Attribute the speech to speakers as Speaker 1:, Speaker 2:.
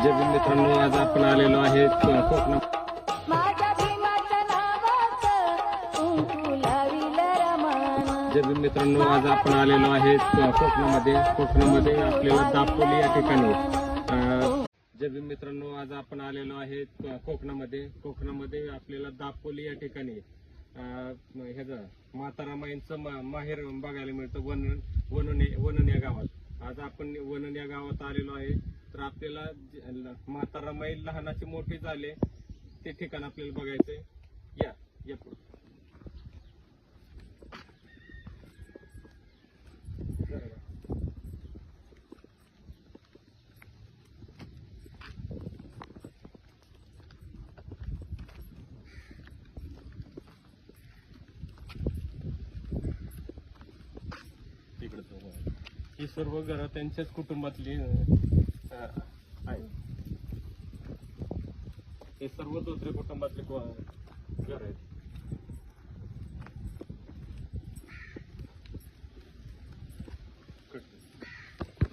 Speaker 1: जय भीम मित्रांनो, आज आपण आलेलो आहे कोकणात. जय भीम मित्रांनो, आज आपण आलेलो आहे कोकणामध्ये आपल्याला दापोली या ठिकाणी. जय भीम मित्रांनो, आज आपण आलेलो आहे कोकणामध्ये आपल्याला दापोली या ठिकाणी ह्याचं मातारामाईंचं माहेर बघायला मिळतं वनन या गावात. आज आपण वनन या गावात आलेलो आहे. तर आपल्याला मातारामाई लहानाचे मोठे झाले ते ठिकाण आपल्याला बघायचंय. या पुढे ही सर्व घरं त्यांच्याच कुटुंबातली आहे. हे सर्व दुसऱ्या कुटुंबातले घर आहेत.